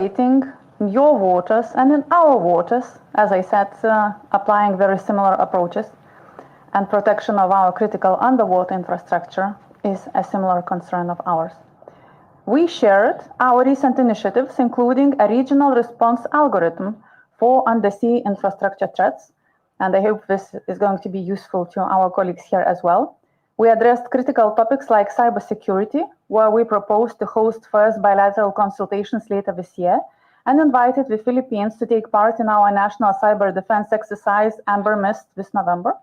your waters and in our waters, as I said, applying very similar approaches, and protection of our critical underwater infrastructure is a similar concern of ours. We shared our recent initiatives, including a regional response algorithm for undersea infrastructure threats, and I hope this is going to be useful to our colleagues here as well. We addressed critical topics like cybersecurity, where we proposed to host first bilateral consultations later this year, and invited the Philippines to take part in our national cyber defense exercise Amber Mist this November.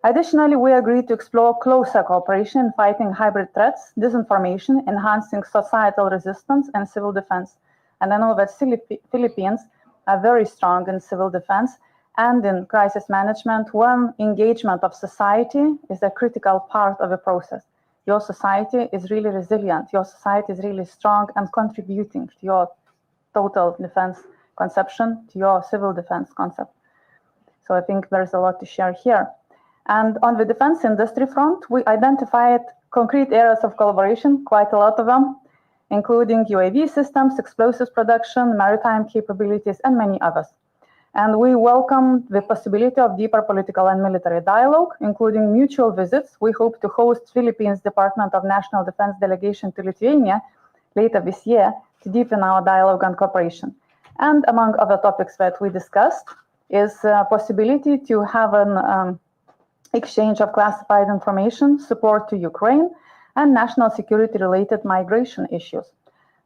Additionally, we agreed to explore closer cooperation in fighting hybrid threats, disinformation, enhancing societal resistance, and civil defense. And I know that Philippines are very strong in civil defense and in crisis management, when engagement of society is a critical part of the process. Your society is really resilient, your society is really strong and contributing to your total defense conception, to your civil defense concept. So I think there's a lot to share here. And on the defense industry front, we identified concrete areas of collaboration, quite a lot of them, including UAV systems, explosives production, maritime capabilities, and many others. And we welcome the possibility of deeper political and military dialogue, including mutual visits. We hope to host Philippines Department of National Defense delegation to Lithuania later this year to deepen our dialogue and cooperation. And among other topics that we discussed is possibility to have an exchange of classified information, support to Ukraine, and national security-related migration issues.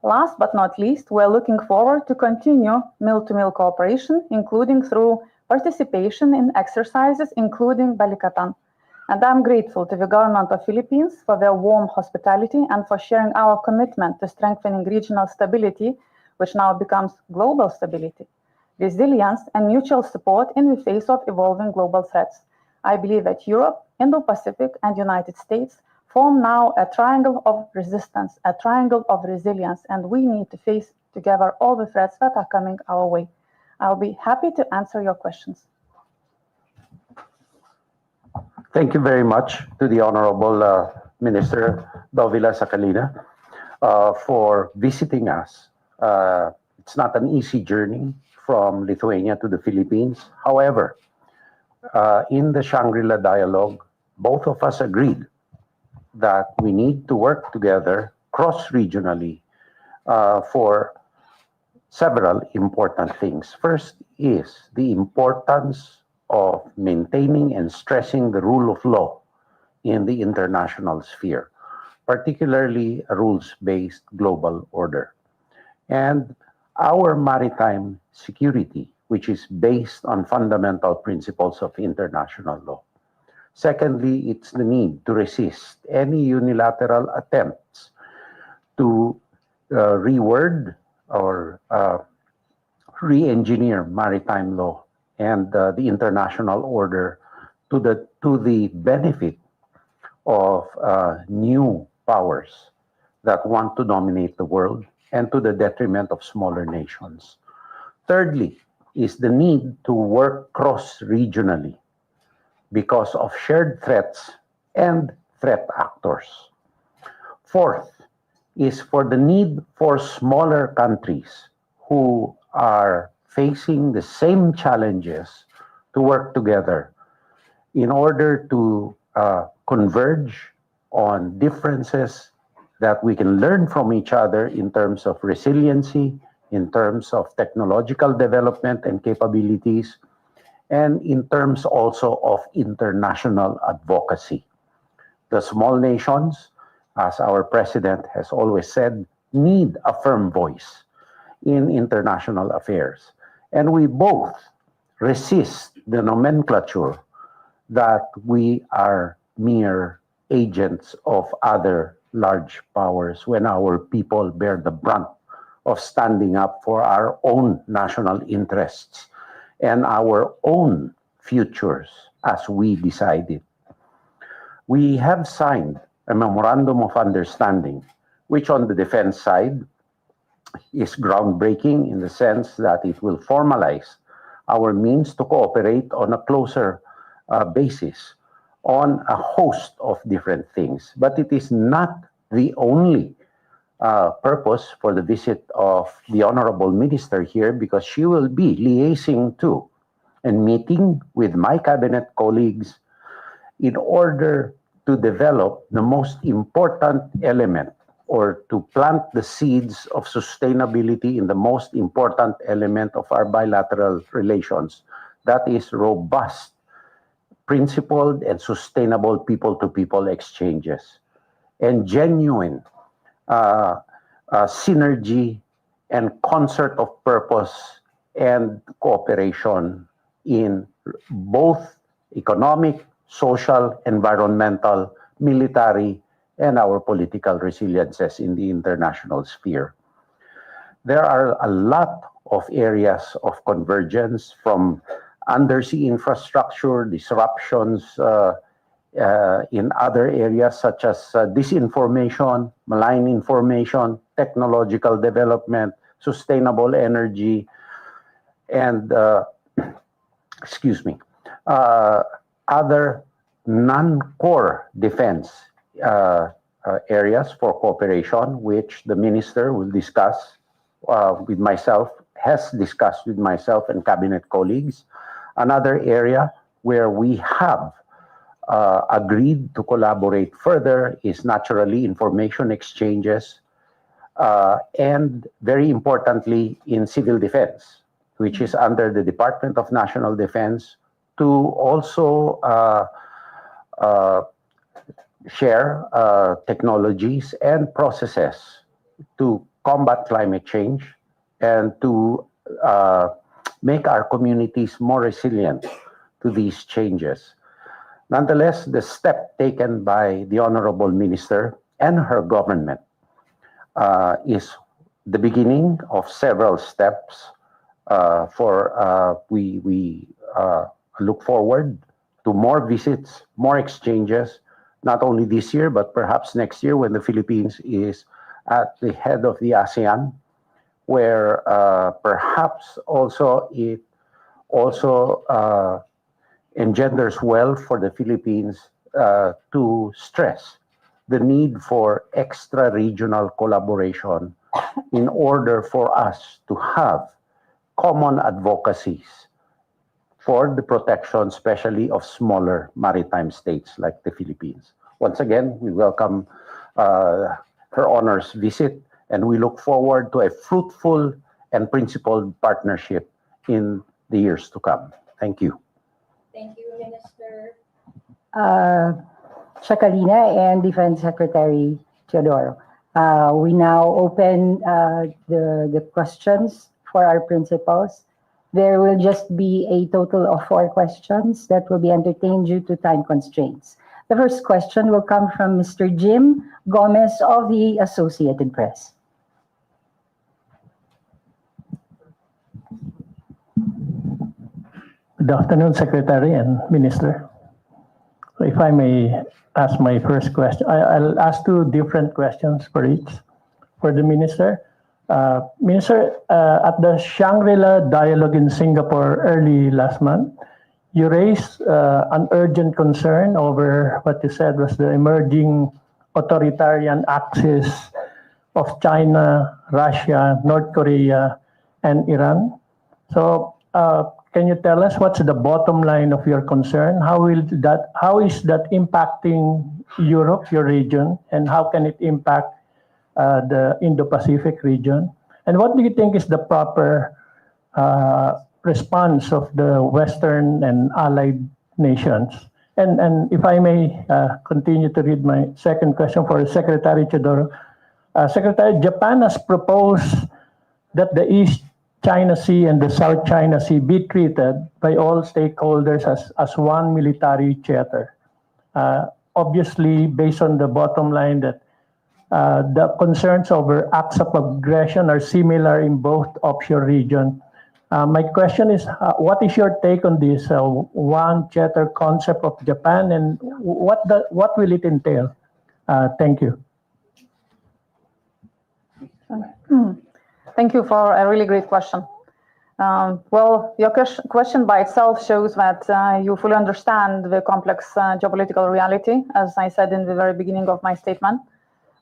Last but not least, we're looking forward to continue mill-to-mill cooperation, including through participation in exercises, including Balikatan. And I'm grateful to the government of Philippines for their warm hospitality and for sharing our commitment to strengthening regional stability, which now becomes global stability, resilience, and mutual support in the face of evolving global threats. I believe that Europe, Indo-Pacific, and United States form now a triangle of resistance, a triangle of resilience, and we need to face together all the threats that are coming our way. I'll be happy to answer your questions. Thank you very much to the Honorable Minister Dovile Sakaliene for visiting us. It's not an easy journey from Lithuania to the Philippines. However, in the Shangri-La dialogue, both of us agreed that we need to work together cross-regionally for several important things. First is the importance of maintaining and stressing the rule of law in the international sphere, particularly a rules-based global order. And our maritime security, which is based on fundamental principles of international law. Secondly, it's the need to resist any unilateral attempts to reword or re-engineer maritime law and the international order to the benefit of new powers that want to dominate the world and to the detriment of smaller nations. Thirdly, is the need to work cross-regionally because of shared threats and threat actors. Fourth is for the need for smaller countries who are facing the same challenges to work together in order to converge on differences that we can learn from each other in terms of resiliency, in terms of technological development and capabilities, and in terms also of international advocacy. The small nations, as our president has always said, need a firm voice in international affairs. And we both resist the nomenclature that we are mere agents of other large powers when our people bear the brunt of standing up for our own national interests and our own futures as we decided. We have signed a memorandum of understanding, which on the defense side is groundbreaking in the sense that it will formalize our means to cooperate on a closer basis on a host of different things. But it is not the only purpose for the visit of the Honorable Minister here, because she will be liaising to and meeting with my cabinet colleagues in order to develop the most important element, or to plant the seeds of sustainability in the most important element of our bilateral relations. That is robust, principled, and sustainable people-to-people exchanges, and genuine synergy and concert of purpose and cooperation in both economic, social, environmental, military, and our political resiliences in the international sphere. There are a lot of areas of convergence, from undersea infrastructure disruptions in other areas such as disinformation, malign information, technological development, sustainable energy, and other non-core defense areas for cooperation, which the minister will discuss with myself, has discussed with myself and cabinet colleagues. Another area where we have agreed to collaborate further is naturally information exchanges, and very importantly in civil defense, which is under the Department of National Defense, to also share technologies and processes to combat climate change and to make our communities more resilient to these changes. Nonetheless, the step taken by the Honorable Minister and her government is the beginning of several steps we look forward to more visits, more exchanges, not only this year, but perhaps next year when the Philippines is at the head of the ASEAN, where perhaps also it also engenders well for the Philippines to stress the need for extra-regional collaboration in order for us to have common advocacies for the protection, especially of smaller maritime states like the Philippines. Once again, we welcome Her Honor's visit, and we look forward to a fruitful and principled partnership in the years to come. Thank you. Thank you, Minister. Sakaliene and Defense Secretary Teodoro. We now open the questions for our principals. There will just be a total of 4 questions that will be entertained due to time constraints. The first question will come from Mr. Jim Gomez of the Associated Press. Good afternoon, Secretary and Minister. If I may ask my first question, I'll ask 2 different questions for each. For the Minister, Minister, at the Shangri-La Dialogue in Singapore early last month, you raised an urgent concern over what you said was the emerging authoritarian axis of China, Russia, North Korea, and Iran. So, can you tell us what's the bottom line of your concern? How is that impacting Europe, your region, and how can it impact the Indo-Pacific region? And what do you think is the proper response of the Western and allied nations? And if I may continue to read my second question for Secretary Teodoro. Secretary, Japan has proposed that the East China Sea and the South China Sea be treated by all stakeholders as one military theater. Obviously, based on the bottom line that the concerns over acts of aggression are similar in both offshore regions. My question is, what is your take on this one theater concept of Japan, and what will it entail? Thank you. Thank you for a really great question. Well, your question by itself shows that you fully understand the complex geopolitical reality, as I said in the very beginning of my statement.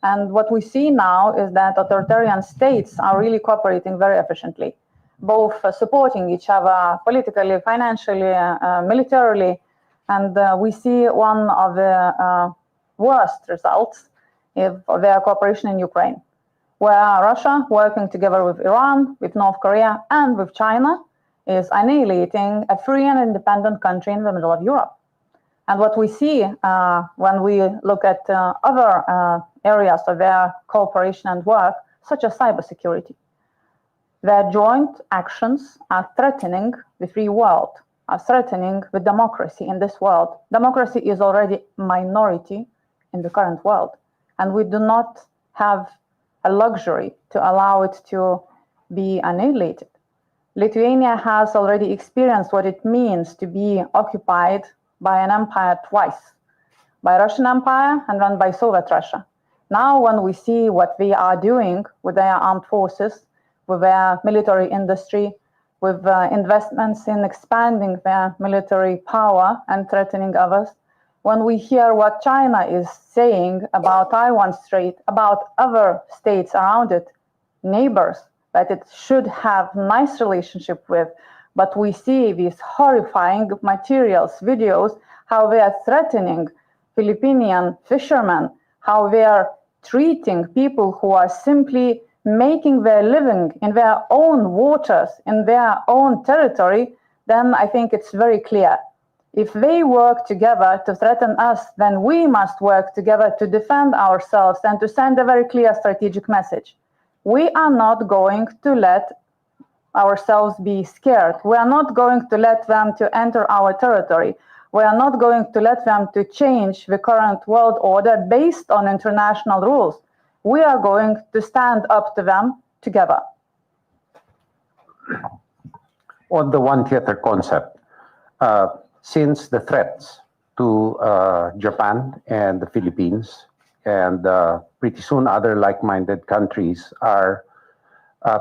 And what we see now is that authoritarian states are really cooperating very efficiently, both supporting each other politically, financially, militarily. And we see one of the worst results of their cooperation in Ukraine, where Russia, working together with Iran, with North Korea, and with China, is annihilating a free and independent country in the middle of Europe. And what we see when we look at other areas of their cooperation and work, such as cybersecurity, their joint actions are threatening the free world, are threatening the democracy in this world. Democracy is already minority in the current world, and we do not have a luxury to allow it to be annihilated. Lithuania has already experienced what it means to be occupied by an empire twice, by Russian Empire and then by Soviet Russia. Now when we see what they are doing with their armed forces, with their military industry, with investments in expanding their military power and threatening others, when we hear what China is saying about Taiwan Strait, about other states around it, neighbors that it should have nice relationship with, but we see these horrifying materials, videos, how they are threatening Philippine fishermen, how they are treating people who are simply making their living in their own waters, in their own territory, then I think it's very clear. If they work together to threaten us, then we must work together to defend ourselves and to send a very clear strategic message. We are not going to let ourselves be scared. We are not going to let them to enter our territory. We are not going to let them to change the current world order based on international rules. We are going to stand up to them together. On the one theater concept, since the threats to Japan and the Philippines and pretty soon other like-minded countries are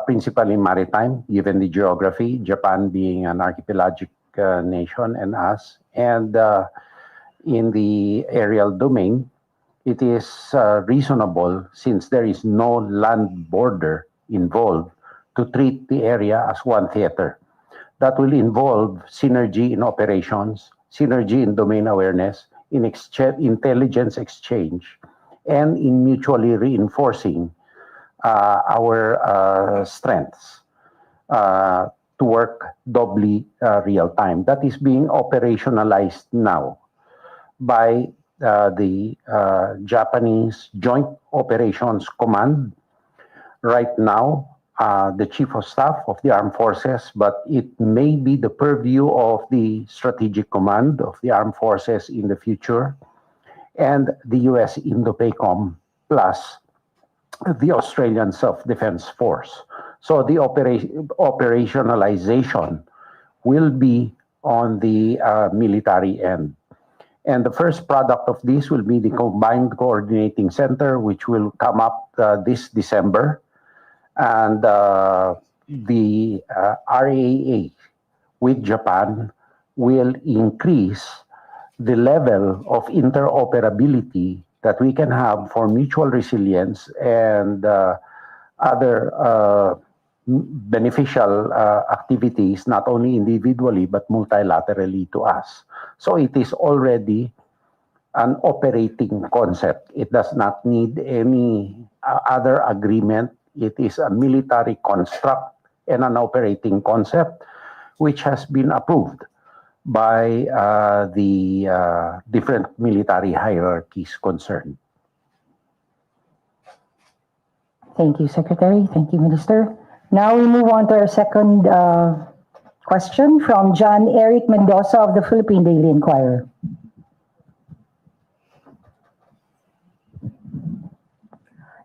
principally maritime, given the geography, Japan being an archipelagic nation and us, and in the aerial domain, it is reasonable, since there is no land border involved, to treat the area as one theater. That will involve synergy in operations, synergy in domain awareness, in intelligence exchange, and in mutually reinforcing our strengths to work doubly real time. That is being operationalized now by the Japanese Joint Operations Command. Right now, the Chief of Staff of the Armed Forces, but it may be the purview of the Strategic Command of the Armed Forces in the future, and the US Indo-PACOM, plus the Australian Self-Defense Force. So the operationalization will be on the military end. And the first product of this will be the Combined Coordinating Center, which will come up this December. And the RAA with Japan will increase the level of interoperability that we can have for mutual resilience and other beneficial activities, not only individually, but multilaterally to us. So it is already an operating concept. It does not need any other agreement. It is a military construct and an operating concept which has been approved by the different military hierarchies concerned. Thank you, Secretary. Thank you, Minister. Now we move on to our second question from John Eric Mendoza of the Philippine Daily Inquirer.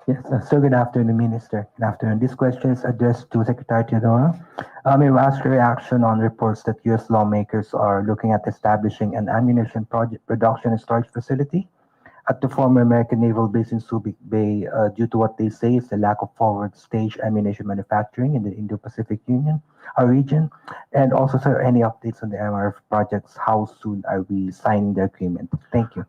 Yes, so good afternoon, Minister. Good afternoon. This question is addressed to Secretary Teodoro. May we ask your reaction on reports that U.S. lawmakers are looking at establishing an ammunition production and storage facility at the former American Naval Base in Subic Bay due to what they say is the lack of forward stage ammunition manufacturing in the Indo-Pacific region? And also, sir, any updates on the MRF projects? How soon are we signing the agreement? Thank you.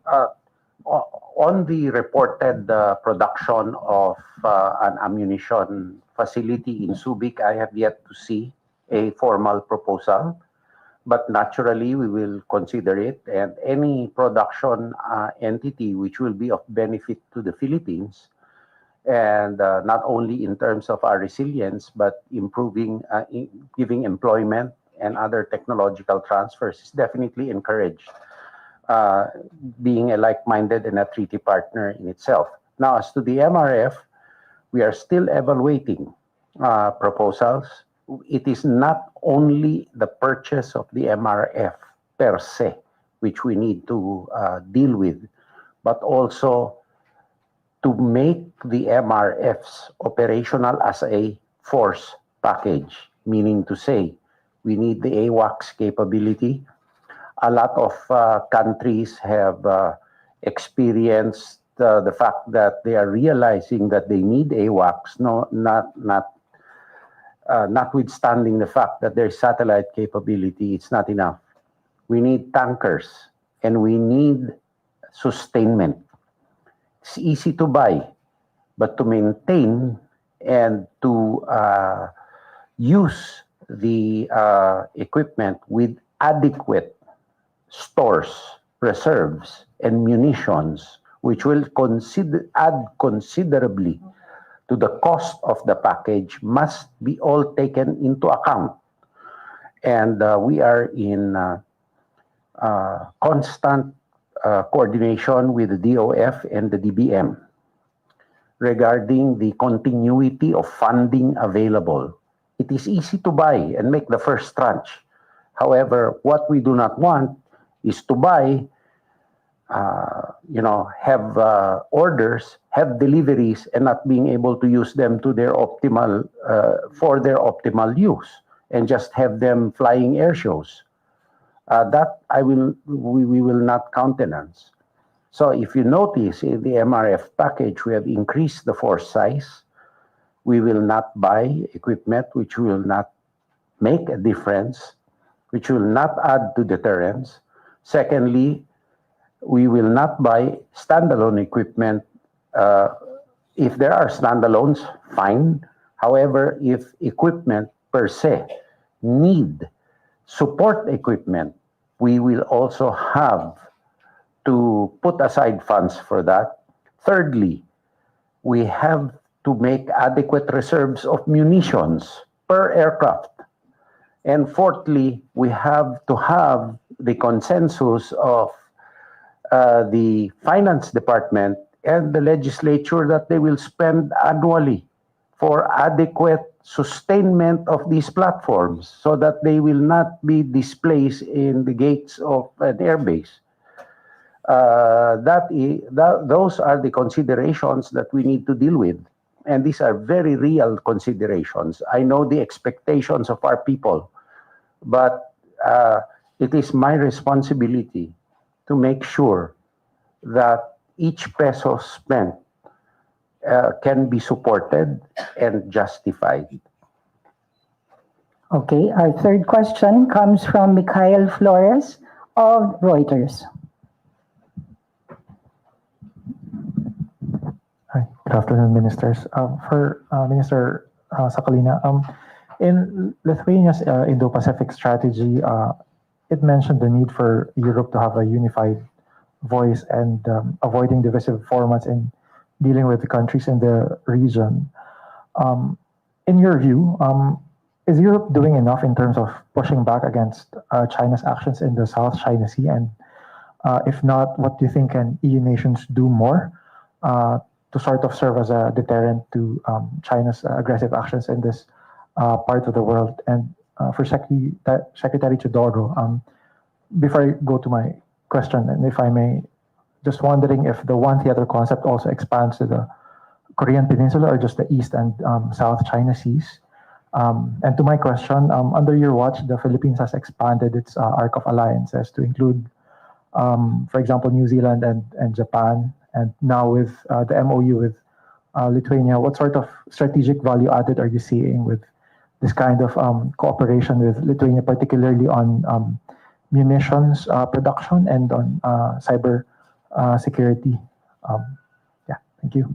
On the reported production of an ammunition facility in Subic, I have yet to see a formal proposal, but naturally we will consider it, and any production entity which will be of benefit to the Philippines, and not only in terms of our resilience, but improving, giving employment and other technological transfers is definitely encouraged, being a like-minded and a treaty partner in itself. Now, as to the MRF, we are still evaluating proposals. It is not only the purchase of the MRF per se, which we need to deal with, but also to make the MRFs operational as a force package, meaning to say, we need the AWACS capability. A lot of countries have experienced the fact that they are realizing that they need AWACS, notwithstanding the fact that their satellite capability, it's not enough. We need tankers and we need sustainment. It's easy to buy, but to maintain and to use the equipment with adequate stores, reserves, and munitions, which will add considerably to the cost of the package, must be all taken into account. And we are in constant coordination with the DOF and the DBM regarding the continuity of funding available. It is easy to buy and make the first tranche. However, what we do not want is to buy, have orders, have deliveries, and not being able to use them to their optimal, for their optimal use, and just have them flying air shows. That we will not countenance. So if you notice in the MRF package, we have increased the force size. We will not buy equipment which will not make a difference, which will not add to deterrence. Secondly, we will not buy standalone equipment. If there are standalones, fine. However, if equipment per se need support equipment, we will also have to put aside funds for that. Thirdly, we have to make adequate reserves of munitions per aircraft. And fourthly, we have to have the consensus of the finance department and the legislature that they will spend annually for adequate sustainment of these platforms so that they will not be displaced in the gates of an airbase. Those are the considerations that we need to deal with. And these are very real considerations. I know the expectations of our people, but it is my responsibility to make sure that each peso spent can be supported and justified. Okay, our third question comes from Mikhail Flores of Reuters. Hi, good afternoon, ministers. For Minister Sakaliene, in Lithuania's Indo-Pacific strategy, it mentioned the need for Europe to have a unified voice and avoiding divisive formats in dealing with the countries in the region. In your view, is Europe doing enough in terms of pushing back against China's actions in the South China Sea? And if not, what do you think can EU nations do more to sort of serve as a deterrent to China's aggressive actions in this part of the world? And for Secretary Teodoro, before I go to my question, and if I may, just wondering if the One Theater concept also expands to the Korean Peninsula or just the East and South China Seas. And to my question, under your watch, the Philippines has expanded its arc of alliances to include, for example, New Zealand and Japan, and now with the MOU with Lithuania. What sort of strategic value added are you seeing with this kind of cooperation with Lithuania, particularly on munitions production and on cyber security. Yeah, thank you.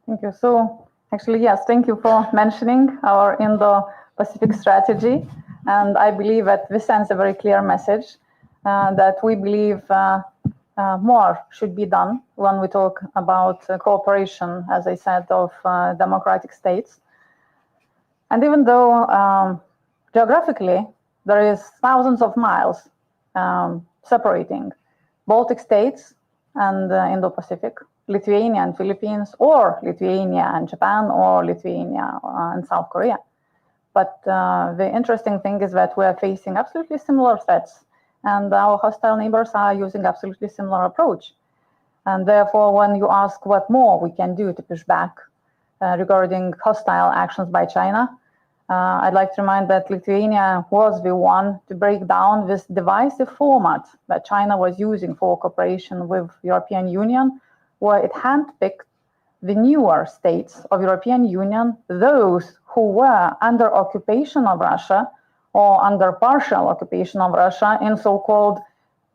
Thank you. So actually, yes, thank you for mentioning our Indo-Pacific strategy. And I believe that this sends a very clear message that we believe more should be done when we talk about cooperation, as I said, of democratic states. And even though geographically there is thousands of miles separating Baltic states and Indo-Pacific, Lithuania and Philippines, or Lithuania and Japan, or Lithuania and South Korea. But the interesting thing is that we are facing absolutely similar threats, and our hostile neighbors are using absolutely similar approach. And therefore, when you ask what more we can do to push back regarding hostile actions by China, I'd like to remind that Lithuania was the one to break down this divisive format that China was using for cooperation with European Union, where it handpicked the newer states of European Union, those who were under occupation of Russia or under partial occupation of Russia in so-called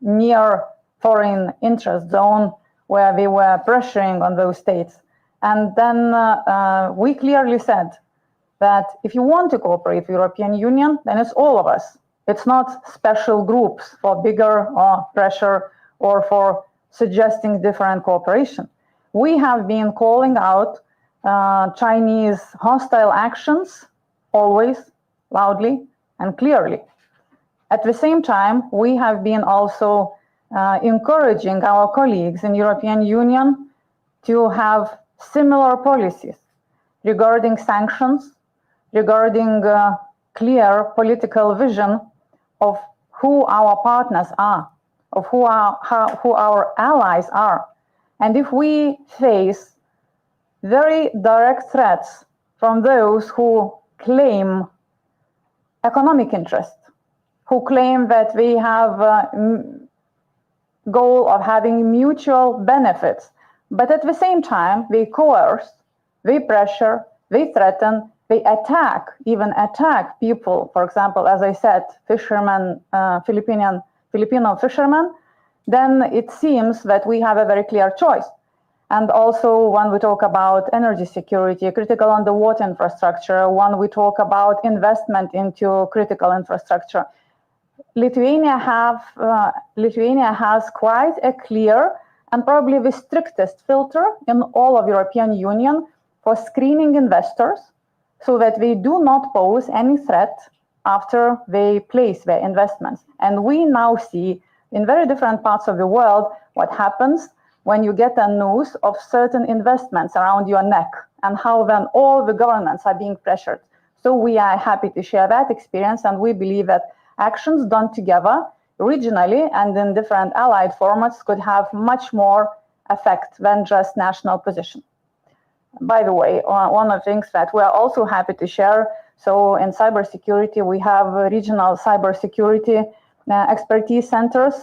near foreign interest zone, where they were pressuring on those states. And then we clearly said that if you want to cooperate with the European Union, then it's all of us. It's not special groups for bigger pressure or for suggesting different cooperation. We have been calling out Chinese hostile actions always loudly and clearly. At the same time, we have been also encouraging our colleagues in European Union to have similar policies regarding sanctions, regarding clear political vision of who our partners are, of who our allies are. And if we face very direct threats from those who claim economic interest, who claim that we have a goal of having mutual benefits, but at the same time they coerce, they pressure, they threaten, they even attack people, for example, as I said, fishermen, Filipino fishermen, then it seems that we have a very clear choice. And also when we talk about energy security, critical underwater infrastructure, when we talk about investment into critical infrastructure, Lithuania has quite a clear and probably the strictest filter in all of European Union for screening investors so that they do not pose any threat after they place their investments. And we now see in very different parts of the world what happens when you get a news of certain investments around your neck and how then all the governments are being pressured. So we are happy to share that experience, and we believe that actions done together regionally and in different allied formats could have much more effect than just national position. By the way, one of the things that we are also happy to share, so in cybersecurity, we have regional cybersecurity expertise centers,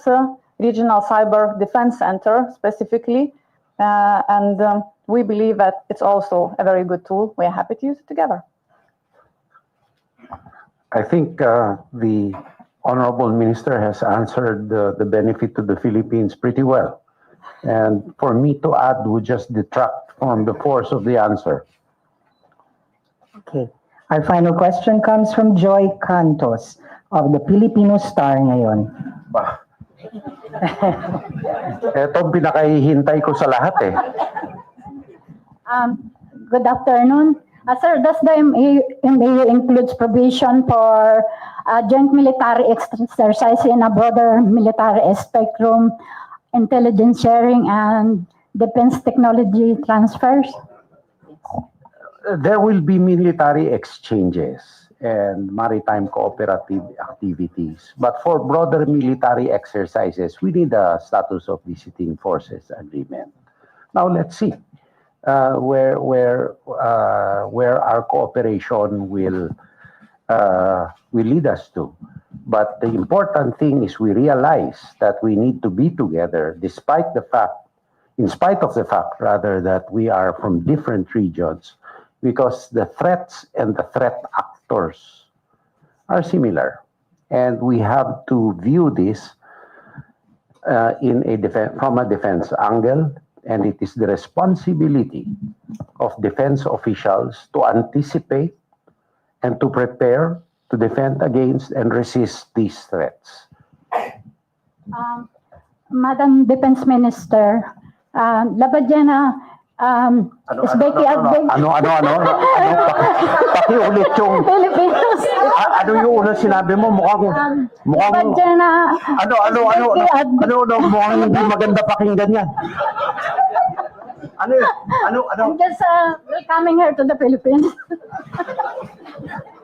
regional cyber defense center specifically, and we believe that it's also a very good tool. We are happy to use it together. I think the Honorable Minister has answered the benefit to the Philippines pretty well. And for me to add would just detract from the force of the answer. Okay. Our final question comes from Joy Cantos of the Filipino Star ngayon. Ito ang pinakahihintay ko sa lahat eh. Good afternoon. Sir, does the MAU includes provision for joint military exercise in a broader military spectrum, intelligence sharing, and defense technology transfers? There will be military exchanges and maritime cooperative activities. But for broader military exercises, we need a status of visiting forces agreement. Now let's see where our cooperation will lead us to. But the important thing is we realize that we need to be together in spite of the fact that we are from different regions, because the threats and the threat actors are similar. And we have to view this from a defense angle, and it is the responsibility of defense officials to anticipate and to prepare to defend against and resist these threats. Madam Defense Minister, labad yan na is Becky Adbeg. Pakiulit yung, Filipinos. ano yung unang sinabi mo? Mukhang, Labad yan na mukhang hindi maganda pakinggan yan. Ano? I'm just welcoming her to the Philippines.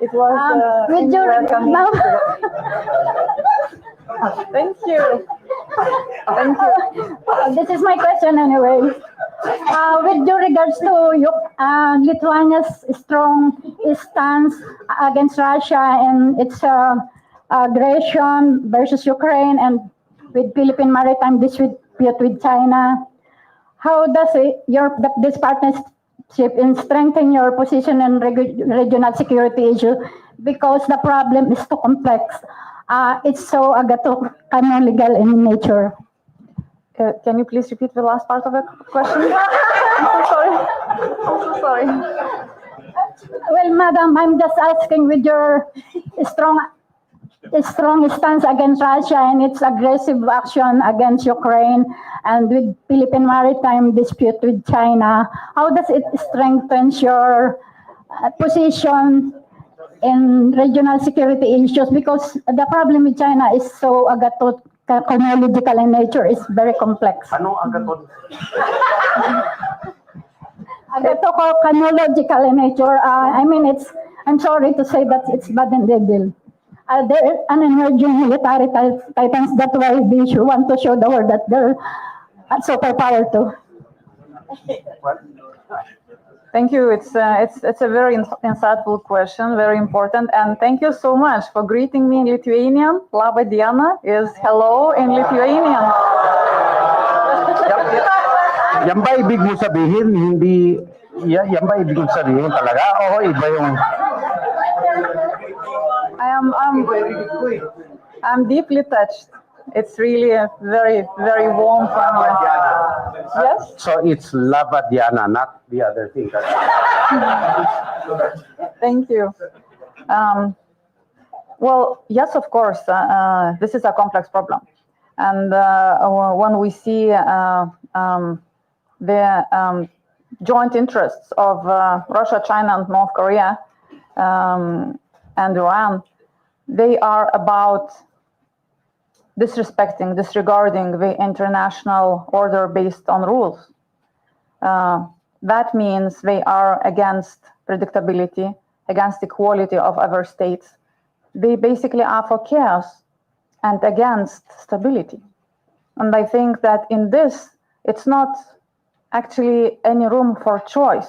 It was With your now, thank you. Thank you. this is my question anyway. With due regards to Lithuania's strong stance against Russia and its aggression versus Ukraine, and with Philippine maritime dispute with China, how does this partnership strengthen your position in regional security issues? Because the problem is too complex. It's so legal in nature. Can you please repeat the last part of the question? I'm so sorry. Well, madam, I'm just asking, with your strong stance against Russia and its aggressive action against Ukraine, and with Philippine maritime dispute with China, how does it strengthen your position in regional security issues? Because the problem with China is so chronological in nature, is very complex. Ano agaton? Chronological in nature. I'm sorry to say that it's bad and evil. They're an emerging military titans. That's why they want to show the world that they're a superpower too. Thank you. It's a very insightful question, very important, and thank you so much for greeting me in Lithuanian. Laba diena is hello in Lithuanian. Yan ba ibig mo sabihin? Hindi, yan ba ibig mo sabihin talaga? Oo, iba yung... I'm deeply touched. It's really a very, very warm family. Yes? So it's Lava Diana, not the other thing. Thank you. Well, yes, of course, this is a complex problem. And when we see the joint interests of Russia, China, and North Korea, and Iran, they are about disregarding the international order based on rules. That means they are against predictability, against equality of other states. They basically are for chaos and against stability. And I think that in this, it's not actually any room for choice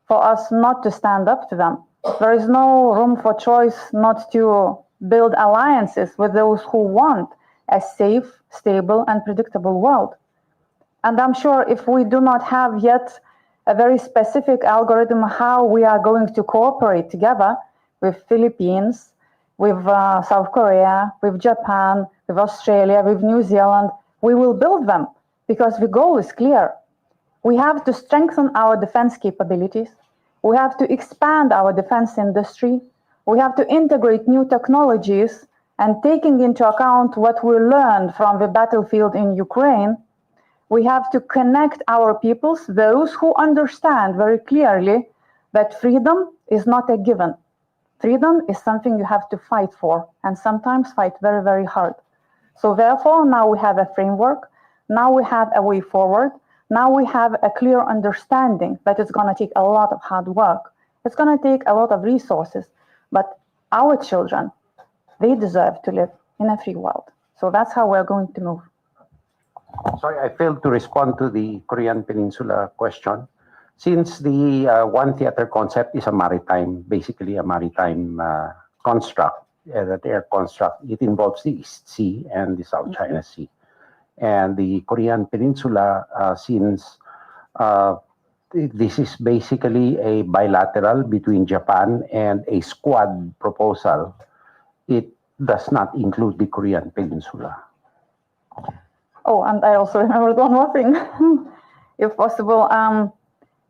for us not to stand up to them. There is no room for choice not to build alliances with those who want a safe, stable, and predictable world. And I'm sure if we do not have yet a very specific algorithm how we are going to cooperate together with Philippines, with South Korea, with Japan, with Australia, with New Zealand, we will build them, because the goal is clear. We have to strengthen our defense capabilities. We have to expand our defense industry. We have to integrate new technologies, and taking into account what we learned from the battlefield in Ukraine, we have to connect our peoples, those who understand very clearly that freedom is not a given. Freedom is something you have to fight for, and sometimes fight very, very hard. So therefore, now we have a framework, now we have a way forward, now we have a clear understanding that it's going to take a lot of hard work. It's going to take a lot of resources, but our children, they deserve to live in a free world. So that's how we're going to move. Sorry, I failed to respond to the Korean Peninsula question. Since the One Theater concept is basically a maritime construct, that air construct, it involves the East Sea and the South China Sea. And the Korean Peninsula, since this is basically a bilateral between Japan and a Squad proposal, it does not include the Korean Peninsula. Oh, and I also remembered one more thing, if possible.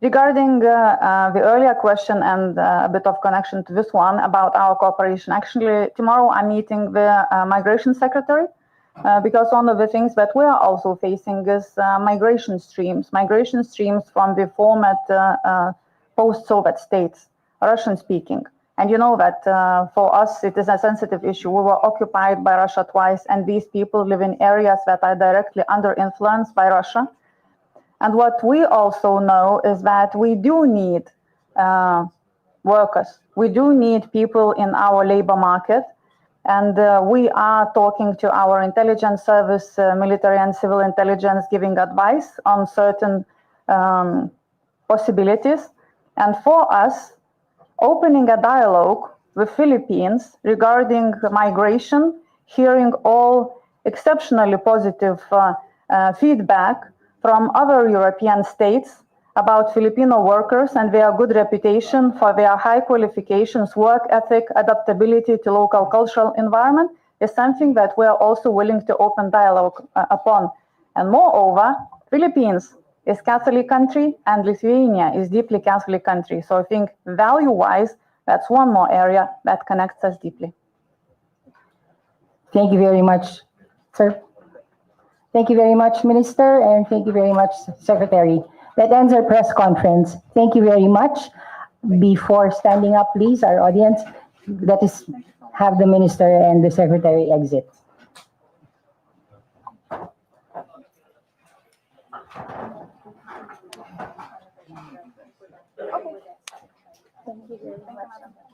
Regarding the earlier question and a bit of connection to this one about our cooperation, actually, tomorrow I'm meeting the Migration Secretary because one of the things that we are also facing is migration streams from the former post-Soviet states, Russian-speaking. And you know that for us, it is a sensitive issue. We were occupied by Russia twice, and these people live in areas that are directly under influence by Russia. And what we also know is that we do need workers. We do need people in our labor market. And we are talking to our intelligence service, military and civil intelligence, giving advice on certain possibilities. And for us, opening a dialogue with Philippines regarding migration, hearing all exceptionally positive feedback from other European states about Filipino workers and their good reputation for their high qualifications, work ethic, adaptability to local cultural environment is something that we are also willing to open dialogue upon. And moreover, Philippines is Catholic country and Lithuania is deeply Catholic country. So I think value-wise, that's one more area that connects us deeply. Thank you very much, sir. Thank you very much, Minister, and thank you very much, Secretary. That ends our press conference. Thank you very much. Before standing up, please, our audience, let us have the Minister and the Secretary exit. Thank you very much.